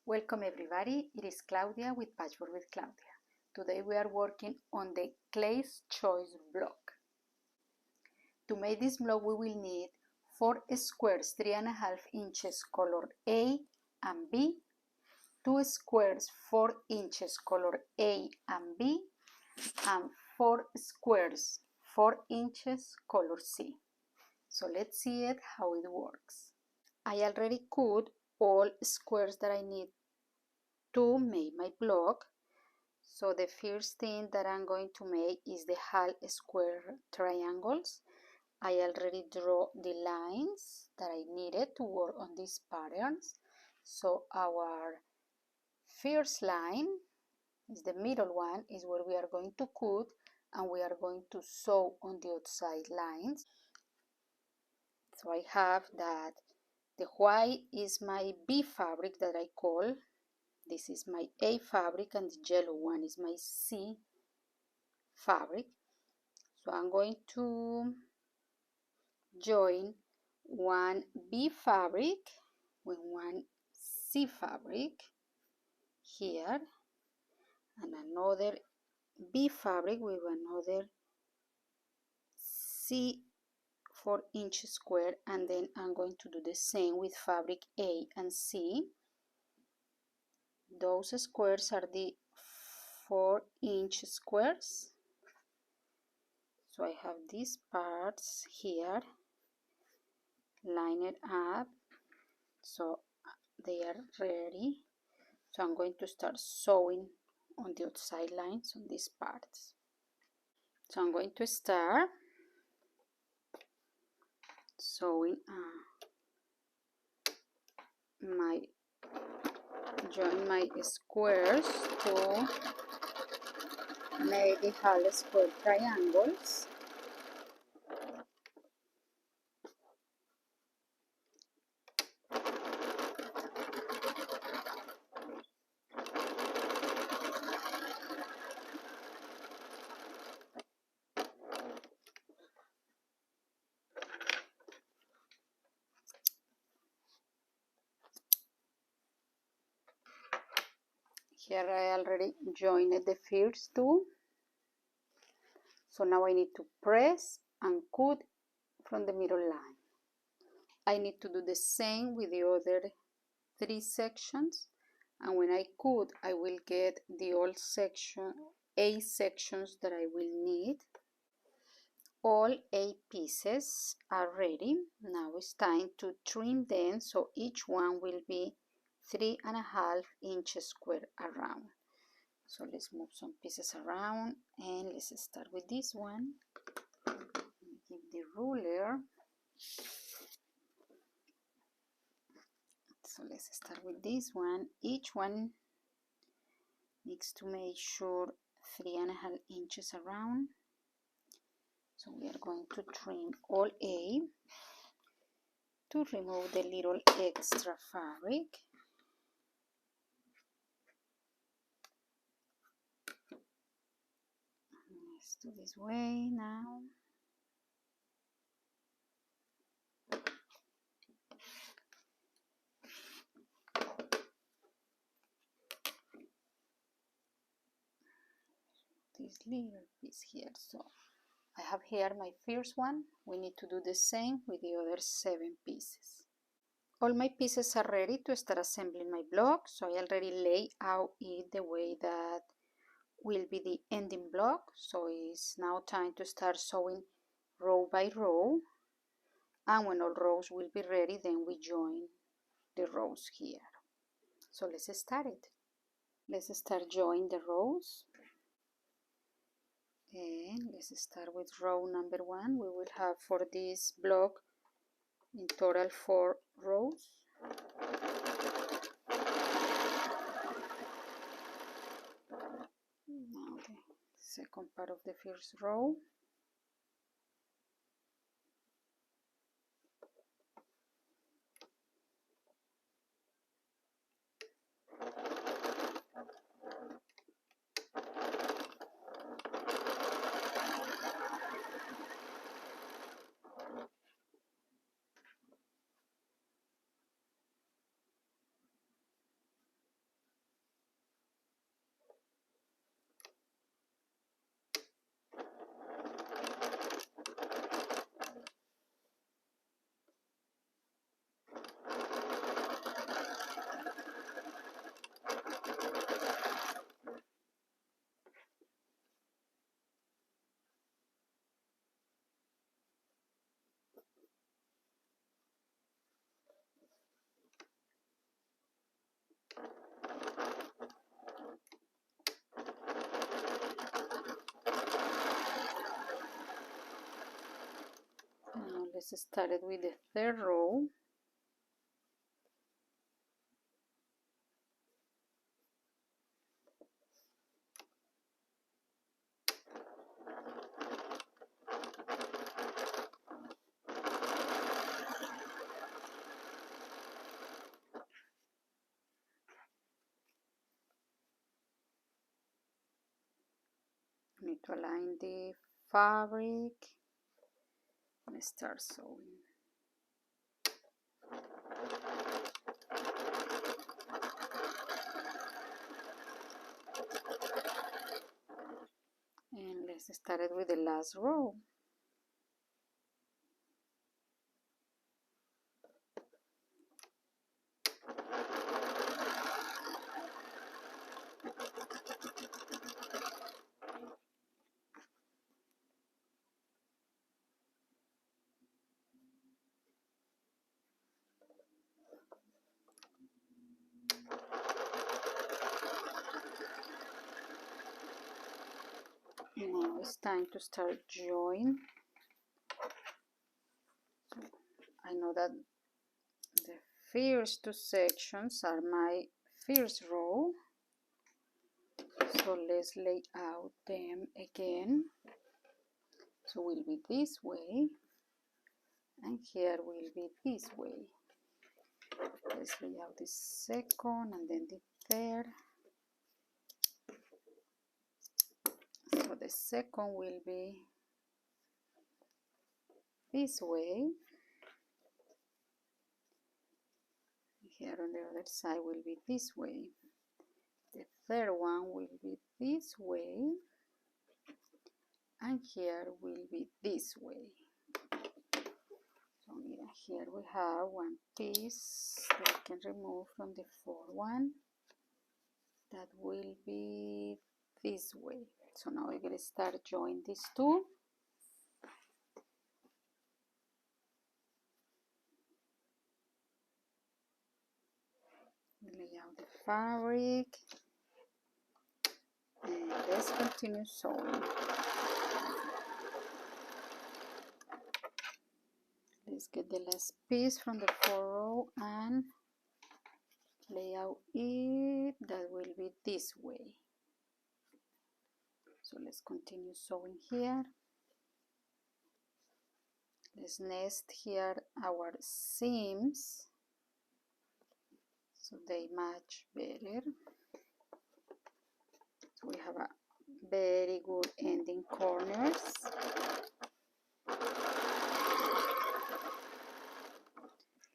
Welcome everybody, it is Claudia with Patchwork with Claudia. Today we are working on the Clay's Choice block. To make this block we will need 4 squares 3.5 inches color A and B, 2 squares 4 inches color A and B, and 4 squares 4 inches color C. So let's see it how it works. I already cut all squares that I need to make my block. So the first thing that I'm going to make is the half square triangles. I already draw the lines that I needed to work on these patterns. So our first line is the middle one, is where we are going to cut, and we are going to sew on the outside lines. So I have that the white is my B fabric that I call. This is my A fabric, and the yellow one is my C fabric. So I'm going to join one B fabric with one C fabric here, and another B fabric with another C 4-inch square, and then I'm going to do the same with fabric A and C. Those squares are the 4-inch squares. So I have these parts here, line it up, so they are ready. So I'm going to start sewing on the outside lines on these parts. So I'm going to start sewing join my squares to make the half square triangles. Here I already joined the first two. So now I need to press and cut from the middle line. I need to do the same with the other 3 sections, and when I cut I will get the old section, 8 sections that I will need. All 8 pieces are ready. Now it's time to trim them, so each one will be 3.5 inches square around. So let's move some pieces around, and let's start with this one. Give the ruler. So let's start with this one. Each one needs to make sure 3.5 inches around. So we are going to trim all 8 to remove the little extra fabric. Let's do this way now. This little piece here. So I have here my first one. We need to do the same with the other 7 pieces. All my pieces are ready to start assembling my block. So I already lay out it the way that will be the ending block. So it's now time to start sewing row by row, and when all rows will be ready, then we join the rows here. So let's start it. Let's start joining the rows, and let's start with row number 1. We will have for this block in total 4 rows. Now the second part of the first row. let's start it with the third row. Need to align the fabric and start sewing. And let's start it with the last row. Now it's time to start join. I know that the first two sections are my first row, so let's lay out them again. So will be this way, and here will be this way. Let's lay out the second and then the third. So the second will be this way. Here on the other side will be this way. The third one will be this way, and here will be this way. So here we have one piece that we can remove from the fourth one. That will be this way. So now we're going to start joining these two. Lay out the fabric and let's continue sewing. Let's get the last piece from the 4 row and lay out it. That will be this way. So let's continue sewing here. Let's nest here our seams so they match better. So we have a very good ending corners.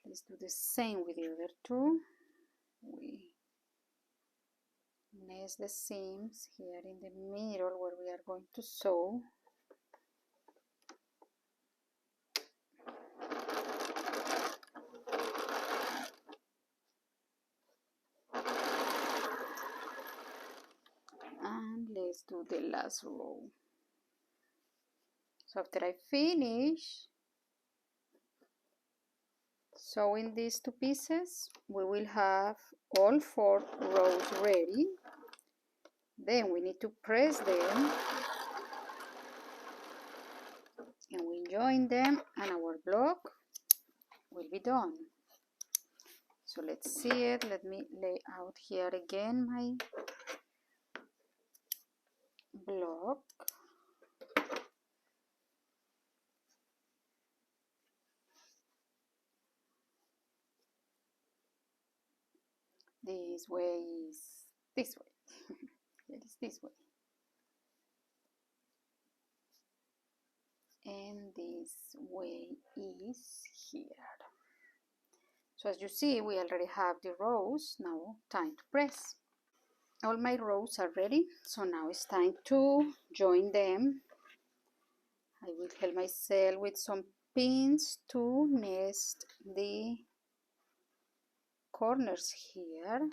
Let's do the same with the other two. We nest the seams here in the middle where we are going to sew. And let's do the last row. So after I finish sewing these two pieces, we will have all 4 rows ready. Then we need to press them and we join them and our block will be done. So let's see it. Let me lay out here again my block. This way is this way. It is this way. And this way is here. So as you see, we already have the rows. Now time to press. All my rows are ready, so now it's time to join them. I will help myself with some pins to nest the corners here.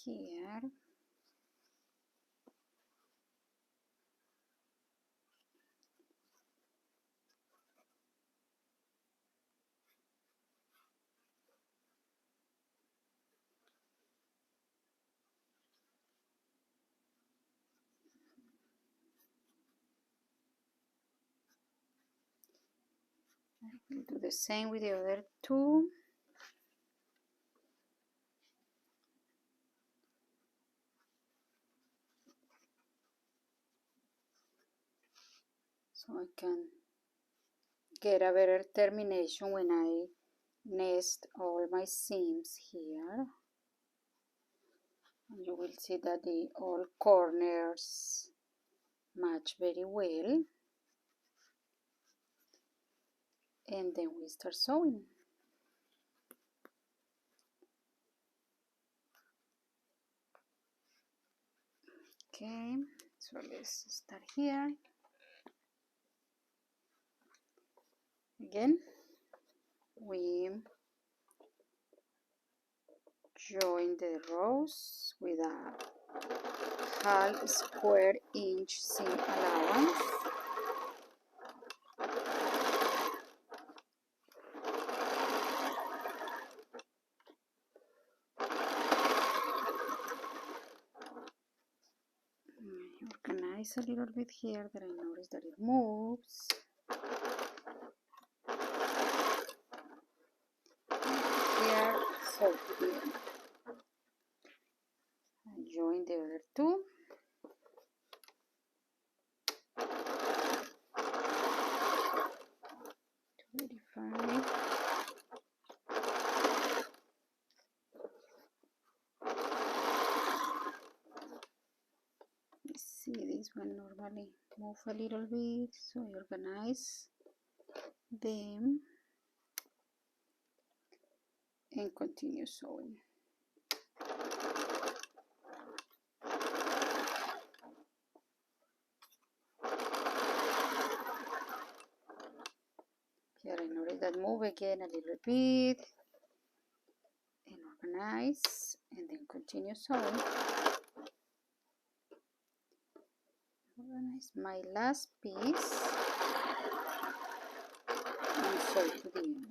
Here. We'll do the same with the other two. So I can get a better termination when I nest all my seams here. And you will see that all corners match very well. And then we start sewing. Okay, so let's start here. Again, we join the rows with a half square inch seam allowance. Organize a little bit here that I notice that it moves. Here, so to the end. And join the other two. To verify. See, this one normally move a little bit, so I organize them and continue sewing. Here I notice that move again a little bit and organize and then continue sewing. Organize my last piece and sew to the end.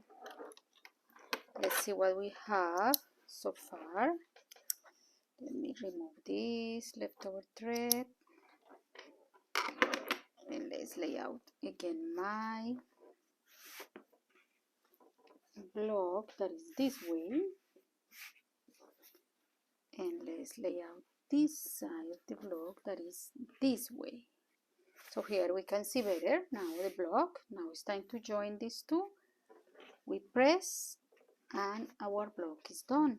Let's see what we have so far. Let me remove this leftover thread and let's lay out again my block that is this way, and let's lay out this side of the block that is this way. So here we can see better now the block. Now it's time to join these two. We press and our block is done.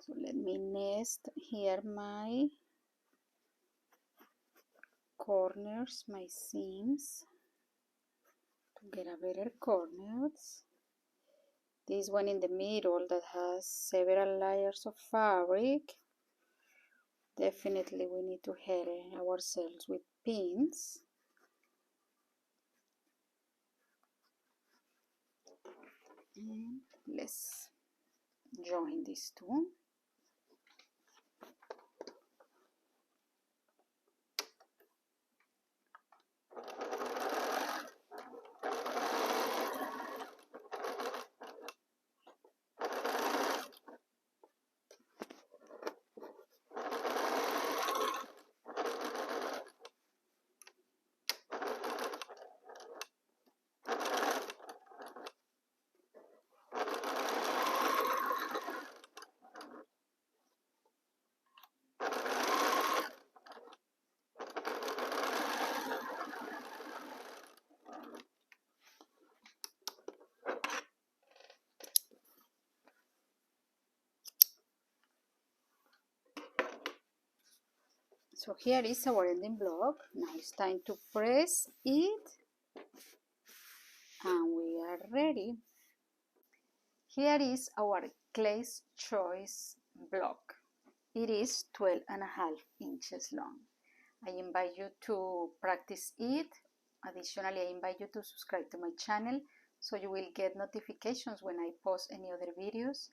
So let me nest here my corners, my seams, to get a better corners. This one in the middle that has several layers of fabric, definitely we need to help ourselves with pins. And let's join these two. So here is our ending block. Now it's time to press it and we are ready. Here is our Clay's Choice block. It is 12.5 inches long. I invite you to practice it. Additionally, I invite you to subscribe to my channel so you will get notifications when I post any other videos.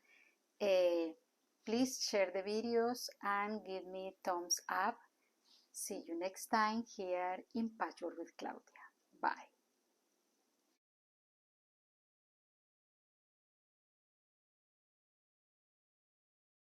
Please share the videos and give me thumbs up. See you next time here in Patchwork with Claudia. Bye.